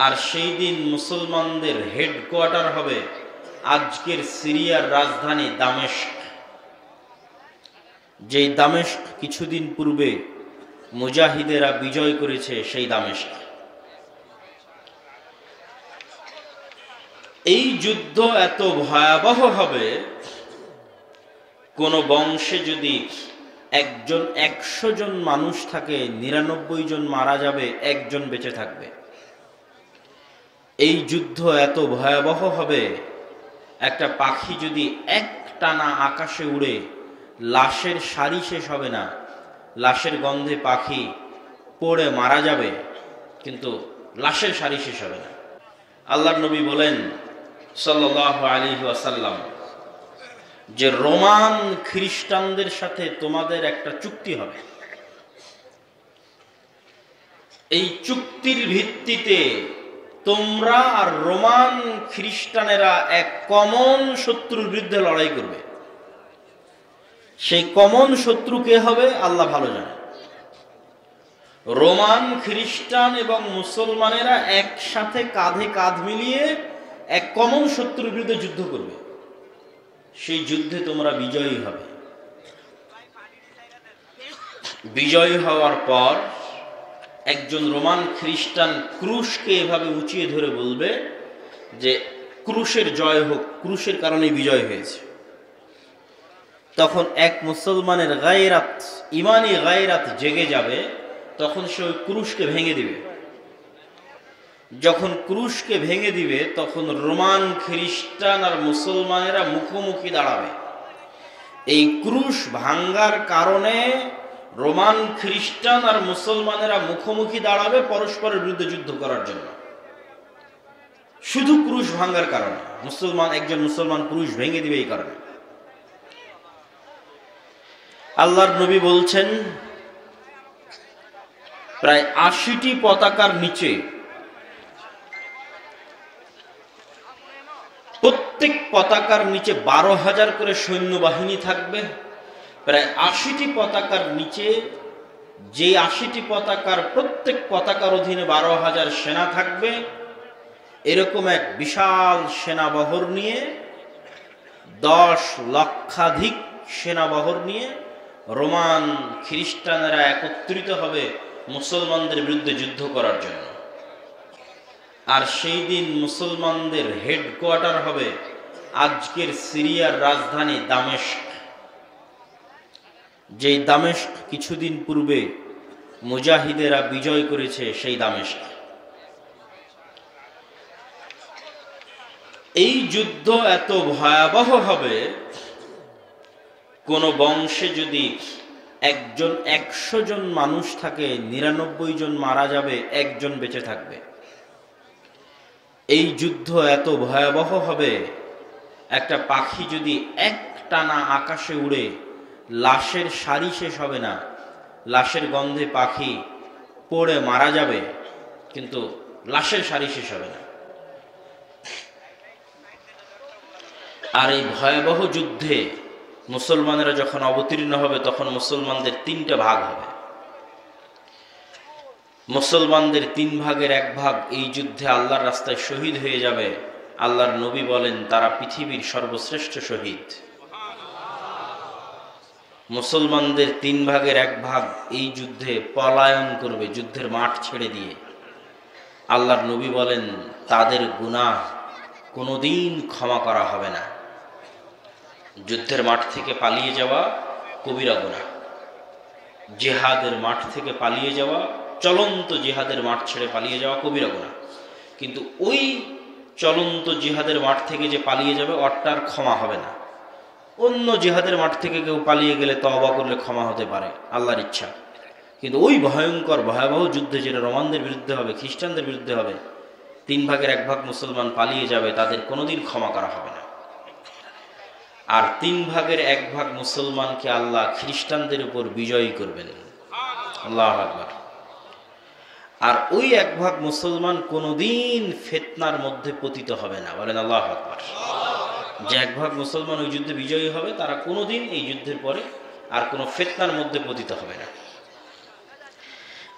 আর সেই দিন মুসলমানদের হেডকোয়ার্টার হবে আজকের সিরিয়ার রাজধানী দামেস্ক। যেই দামেস্ক কিছুদিন পূর্বে মুজাহিদেরা বিজয় করেছে, সেই দামেস্ক। এই যুদ্ধ এত ভয়াবহ হবে, কোন বংশে যদি 100 জন মানুষ থাকে, 99 জন মারা যাবে, 1 জন বেঁচে থাকবে। এই যুদ্ধ এত ভয়াবহ হবে, একটা পাখি যদি একটানা আকাশে উড়ে, লাশের সারি শেষ হবে না, লাশের গন্ধে পাখি পড়ে মারা যাবে, কিন্তু লাশের সারি শেষ হবে না। আল্লাহর নবী বলেন সাল্লাল্লাহু আলাইহি ওয়াসাল্লাম যে রোমান খ্রিস্টানদের সাথে তোমাদের একটা চুক্তি হবে। এই চুক্তির ভিত্তিতে তোমরা আর রোমান খ্রিস্টানেরা এক কমন শত্রুর বিরুদ্ধে লড়াই করবে। সেই কমন শত্রু কে হবে আল্লাহ ভালো জানে। রোমান খ্রিস্টান এবং মুসলমানেরা একসাথে কাঁধে কাঁধ মিলিয়ে এক কমন শত্রুর বিরুদ্ধে যুদ্ধ করবে। সেই যুদ্ধে তোমরা বিজয়ী হবে। বিজয়ী হওয়ার পর একজন রোমান খ্রিস্টান ক্রুশকে এভাবে উঁচিয়ে ধরে বলবে যে ক্রুশের জয় হোক, ক্রুশের কারণে বিজয় হয়েছে। তখন এক মুসলমানের গায়রাত, ইমানি গায়রাত জেগে যাবে, তখন সে ওই ক্রুশকে ভেঙে দিবে। যখন ক্রুশকে ভেঙে দিবে, তখন রোমান খ্রিস্টান আর মুসলমানেরা মুখোমুখি দাঁড়াবে। এই ক্রুশ ভাঙ্গার কারণে রোমান খ্রিস্টান আর মুসলমানেরা মুখোমুখি দাঁড়াবে পরস্পরের বিরুদ্ধে যুদ্ধ করার জন্য। শুধু ক্রুশ ভাঙ্গার কারণে একজন মুসলমান ক্রুশ ভেঙে দিবে। এই কারণে আল্লাহর নবী বলছেন, প্রায় 80টি পতাকার নিচে, প্রত্যেক পতাকার নিচে 12,000 করে সৈন্যবাহিনী থাকবে। প্রায় 80টি পতাকার নিচে, যে 80টি পতাকার প্রত্যেক পতাকার অধীনে 12,000 সেনা থাকবে, এরকম এক বিশাল সেনাবহর নিয়ে, 10 লক্ষাধিক সেনাবহর নিয়ে রোমান খ্রিস্টানেরা একত্রিত হবে মুসলমানদের বিরুদ্ধে যুদ্ধ করার জন্য। আর সেই দিন মুসলমানদের হেডকোয়ার্টার হবে আজকের সিরিয়ার রাজধানী দামেস্ক। যেই দামেস্ক কিছুদিন পূর্বে মুজাহিদেরা বিজয় করেছে, সেই দামেস্ক। এই যুদ্ধ এত ভয়াবহ হবে, কোন বংশে যদি 100 জন মানুষ থাকে, 99 জন মারা যাবে, 1 জন বেঁচে থাকবে। এই যুদ্ধ এত ভয়াবহ হবে, একটা পাখি যদি একটানা আকাশে উড়ে, লাশের সারি শেষ হবে না, লাশের গন্ধে পাখি পড়ে মারা যাবে, কিন্তু লাশের সারি শেষ হবে না। আর এই ভয়াবহ যুদ্ধে মুসলমানেরা যখন অবতীর্ণ হবে, তখন মুসলমানদের 3টে ভাগ হবে। মুসলমানদের 3 ভাগের 1 ভাগ এই যুদ্ধে আল্লাহর রাস্তায় শহীদ হয়ে যাবে। আল্লাহর নবী বলেন তারা পৃথিবীর সর্বশ্রেষ্ঠ শহীদ। মুসলমানদের 3 ভাগের 1 ভাগ এই যুদ্ধে পলায়ন করবে, যুদ্ধের মাঠ ছেড়ে দিয়ে। আল্লাহর নবী বলেন তাদের গুনাহ কোনোদিন ক্ষমা করা হবে না। যুদ্ধের মাঠ থেকে পালিয়ে যাওয়া কবিরা গুনাহ, জিহাদের মাঠ থেকে পালিয়ে যাওয়া, চলন্ত জিহাদের মাঠ ছেড়ে পালিয়ে যাওয়া কবিরা গুনাহ। কিন্তু ওই চলন্ত জিহাদের মাঠ থেকে যে পালিয়ে যাবে, ওটার ক্ষমা হবে না। অন্য জিহাদের মাঠ থেকে কেউ পালিয়ে গেলে তওবা করলে ক্ষমা হতে পারে, আল্লাহর ইচ্ছা। কিন্তু ওই ভয়ঙ্কর ভয়াবহ যুদ্ধে, যেটা রোমানদের বিরুদ্ধে হবে, খ্রিস্টানদের বিরুদ্ধে হবে, 3 ভাগের 1 ভাগ মুসলমান পালিয়ে যাবে, তাদের কোনোদিন ক্ষমা করা হবে না। আর 3 ভাগের 1 ভাগ মুসলমানকে আল্লাহ খ্রিস্টানদের উপর বিজয়ী করবেন। আল্লাহু আকবার। আর ওই 1 ভাগ মুসলমান কোনোদিন ফিতনার মধ্যে পতিত হবে না। বলেন আল্লাহু আকবার। যে 1 ভাগ মুসলমান ওই যুদ্ধে বিজয়ী হবে, তারা কোনোদিন এই যুদ্ধের পরে আর কোনো ফিতনার মধ্যে পতিত হবে না।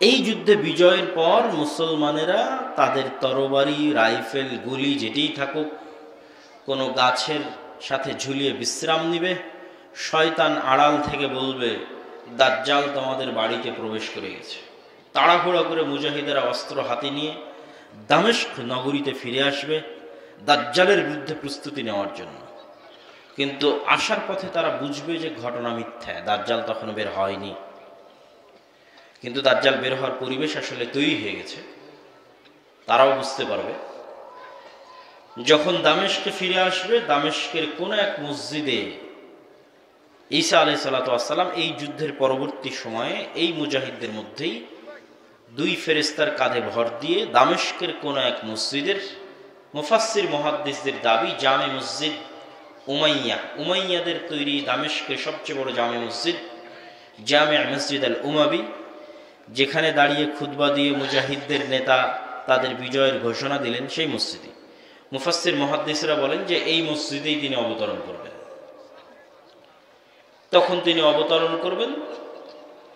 এই যুদ্ধে বিজয়ের পর মুসলমানেরা তাদের তরবারি, রাইফেল, গুলি যেটিই থাকুক কোনো গাছের সাথে ঝুলিয়ে বিশ্রাম নিবে। শয়তান আড়াল থেকে বলবে, দাজ্জাল তোমাদের বাড়িতে প্রবেশ করে গেছে। তাড়াহুড়ো করে মুজাহিদেরা অস্ত্র হাতে নিয়ে দামেস্ক নগরীতে ফিরে আসবে দাজ্জালের বিরুদ্ধে প্রস্তুতি নেওয়ার জন্য। কিন্তু আসার পথে তারা বুঝবে যে ঘটনা মিথ্যা, দাজ্জাল তখন বের হয়নি। কিন্তু দাজ্জাল বের হওয়ার পরিবেশ আসলে তৈরি হয়ে গেছে, তারাও বুঝতে পারবে। যখন দামেস্কে ফিরে আসবে, দামেস্কের কোন এক মসজিদে ঈসা আলাইহিস সালাতু ওয়াস সালাম এই যুদ্ধের পরবর্তী সময়ে এই মুজাহিদদের মধ্যেই দুই ফেরেশতার কাঁধে ভর দিয়ে দামেস্কের কোন এক মসজিদের, মুফাসসির মুহাদ্দিসদের দাবি জামে মসজিদ উমাইয়াদের তৈরি দামেস্কের সবচেয়ে বড় জামে মসজিদ, জামে মসজিদ আল উমাবি, যেখানে দাঁড়িয়ে খুতবা দিয়ে মুজাহিদদের নেতা তাদের বিজয়ের ঘোষণা দিলেন, সেই মসজিদে মুফাসসির মুহাদ্দিসরা বলেন যে এই মসজিদেই তিনি অবতরণ করবেন। তখন তিনি অবতরণ করবেন,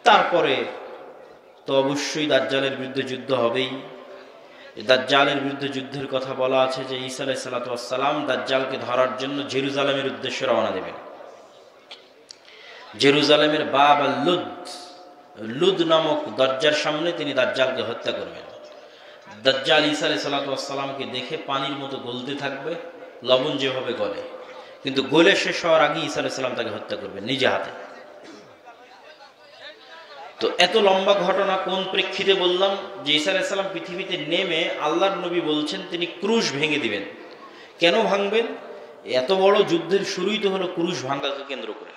তারপরে তো অবশ্যই দাজ্জালের বিরুদ্ধে যুদ্ধ হবেই। দাজ্জালের বিরুদ্ধে যুদ্ধের কথা বলা আছে যে ঈসা আলাইহিস সালাতু ওয়াস সালাম দাজ্জালকে ধরার জন্য জেরুজালেমের উদ্দেশ্যে রওনা দেবেন। জেরুজালেমের বাব আল লুদ নামক দরজার সামনে তিনি দাজ্জালকে হত্যা করবেন। দাজ্জাল ঈসা আলাইহিস সালাতু ওয়াস সালামকে দেখে পানির মতো গলতে থাকবে, লবণ যেভাবে গলে, কিন্তু গলে শেষ হওয়ার আগে ঈসা আলাইহিস সালাম তাকে হত্যা করবেন নিজে হাতে। তো এত লম্বা ঘটনা কোন প্রেক্ষিতে বললাম? যে ঈসা আলাইহিস সালাম পৃথিবীতে নেমে আল্লাহর নবী বলছেন তিনি ক্রুশ ভেঙে দিবেন। কেন ভাঙবেন? এত বড় যুদ্ধের শুরুই তো হলো ক্রুশ ভাঙাকে কেন্দ্র করে।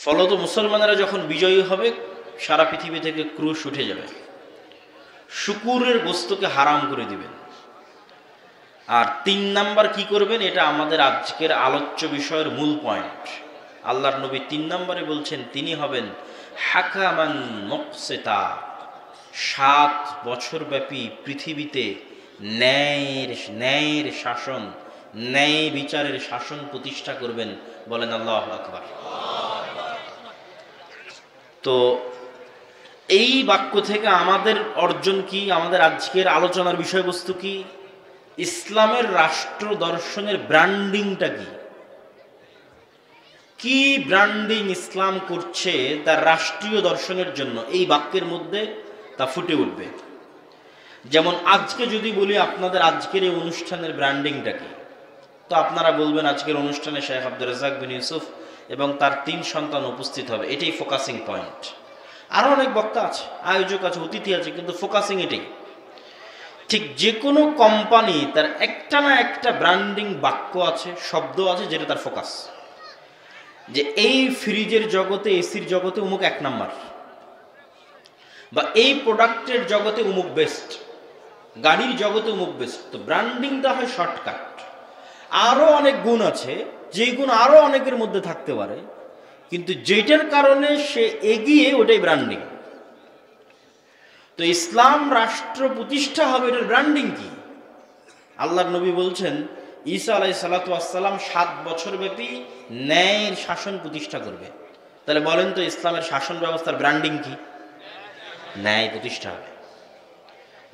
ফলত মুসলমানেরা যখন বিজয়ী হবে, সারা পৃথিবী থেকে ক্রুশ উঠে যাবে, শুকুরের গোস্তকে হারাম করে দিবেন। আর ৩ নাম্বার কি করবেন? এটা আমাদের আজকের আলোচ্য বিষয়ের মূল পয়েন্ট। আল্লাহর নবী ৩ নম্বরে বলছেন তিনি হবেন হাকামান মুকসিতা, ৭ বছর ব্যাপী পৃথিবীতে ন্যায়ের শাসন, ন্যায় বিচারের শাসন প্রতিষ্ঠা করবেন। বলেন আল্লাহু আকবার। তো এই বাক্য থেকে আমাদের অর্জন কি? আমাদের আজকের আলোচনার বিষয়বস্তু কি? ইসলামের রাষ্ট্র দর্শনের ব্র্যান্ডিংটা কি? কি ব্র্যান্ডিং ইসলাম করছে তার রাষ্ট্রীয় দর্শনের জন্য, এই বাক্যের মধ্যে তা ফুটে উঠবে। যেমন আজকে যদি বলি আপনাদের আজকের এই অনুষ্ঠানের ব্র্যান্ডিংটা কি, তো আপনারা বলবেন আজকের অনুষ্ঠানে শেখ আব্দুর রাজ্জাক বিন ইউসুফ এবং তার 3 সন্তান উপস্থিত হবে, এটাই ফোকাসিং পয়েন্ট। আরো অনেক বক্তা আছে, আয়োজক আছে, অতিথি আছে, কিন্তু ফোকাসিং এটাই। ঠিক যে কোনো কোম্পানি তার একটা না একটা ব্র্যান্ডিং বাক্য আছে, শব্দ আছে, যেটা তার ফোকাস। যে এই ফ্রিজের জগতে, এসির জগতে উমুক 1 নাম্বার, বা এই প্রোডাক্টের জগতে উমুক বেস্ট, গাড়ির জগতে উমুক বেস্ট। তো ব্র্যান্ডিংটা হয় শর্টকাট। আরো অনেক গুণ আছে, যেই গুণ আরো অনেকের মধ্যে থাকতে পারে, কিন্তু যেটার কারণে সে এগিয়ে, ওটাই ব্র্যান্ডিং। তো ইসলাম রাষ্ট্র প্রতিষ্ঠা হবে, এটার ব্র্যান্ডিং কি? আল্লাহর নবী বলছেন ঈসা আলাইহিস সালাতু ওয়াস সালাম ৭ বছর ব্যাপী ন্যায়ের শাসন প্রতিষ্ঠা করবে। তাহলে বলেন তো ইসলামের শাসন ব্যবস্থার ব্র্যান্ডিং কি? ন্যায় প্রতিষ্ঠা হবে,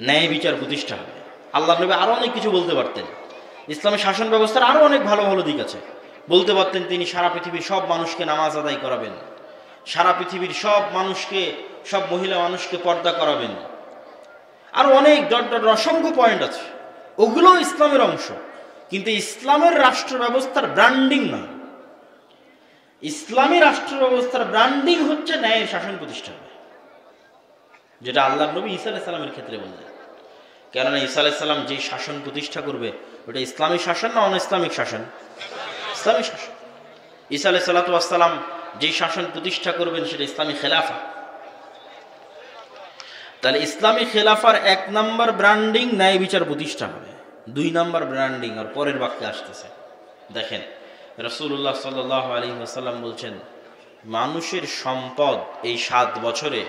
ন্যায় বিচার প্রতিষ্ঠা হবে। আল্লাহর নবী আরো অনেক কিছু বলতে পারতেন, ইসলামের শাসন ব্যবস্থার আরো অনেক ভালো ভালো দিক আছে। বলতে পারতেন তিনি সারা পৃথিবীর সব মানুষকে নামাজ আদায় করাবেন, সারা পৃথিবীর সব মানুষকে, সব মহিলা মানুষকে পর্দা করাবেন। আরো অনেক অসংখ্য পয়েন্ট আছে, ওগুলো ইসলামের অংশ। কিন্তু ইসলামের রাষ্ট্র ব্যবস্থার ব্র্যান্ডিং না। ইসলামী রাষ্ট্র ব্যবস্থার ব্র্যান্ডিং হচ্ছে ন্যায়ের শাসন প্রতিষ্ঠা হবে, যেটা আল্লাহর নবী ঈসা আলাইহিস সালামের ক্ষেত্রে বললেন। কেননা ঈসা আলাইহিস সালাম যে শাসন প্রতিষ্ঠা করবে, ওটা ইসলামী শাসন না অন ইসলামিক শাসন? ইসলামী শাসন। ঈসা আলাইহিস সালাতু ওয়াস সালাম যে শাসন প্রতিষ্ঠা করবেন, সেটা ইসলামী খেলাফা। তাহলে ইসলামী খেলাফার 1 নাম্বার ব্র্যান্ডিং ন্যায় বিচার প্রতিষ্ঠা হবে। 2 নাম্বার ব্র্যান্ডিং আর পরের বাক্যে আসতেছে, দেখেন রাসূলুল্লাহ সাল্লাল্লাহু আলাইহি ওয়াসাল্লাম বলছেন মানুষের সম্পদ এই 7 বছরে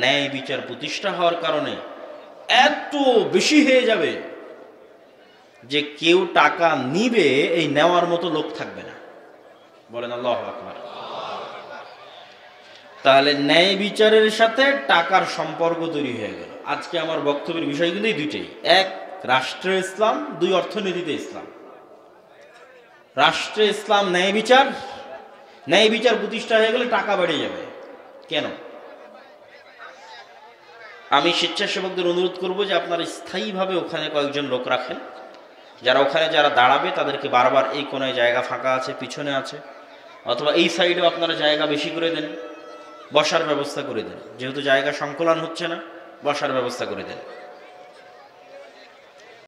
ন্যায় বিচার প্রতিষ্ঠা হওয়ার কারণে এত বেশি হয়ে যাবে যে কেউ টাকা নিবে এই নেওয়ার মতো লোক থাকবে না। বলেন আল্লাহু আকবার। তাহলে ন্যায় বিচারের সাথে টাকার সম্পর্ক তৈরি হয়ে গেল। আজকে আমার বক্তব্যের বিষয় কিন্তু এই দুইটাই, এক রাষ্ট্রে ইসলাম, দুই অর্থনীতিতে ইসলাম। রাষ্ট্রে ইসলাম ন্যায় বিচার, ন্যায় বিচার প্রতিষ্ঠা হয়ে গেলে টাকা বেড়ে যাবে। কেন? আমি স্বেচ্ছাসেবকদের অনুরোধ করব যে আপনারা স্থায়ীভাবে ওখানে কয়েকজন লোক রাখেন, যারা ওখানে যারা দাঁড়াবে তাদেরকে বারবার এই কোনায় জায়গা ফাঁকা আছে, পিছনে আছে, অথবা এই সাইডেও আপনারা জায়গা বেশি করে দেন, বসার ব্যবস্থা করে দেন। যেহেতু জায়গা সংকুলান হচ্ছে না, বসার ব্যবস্থা করে দেন।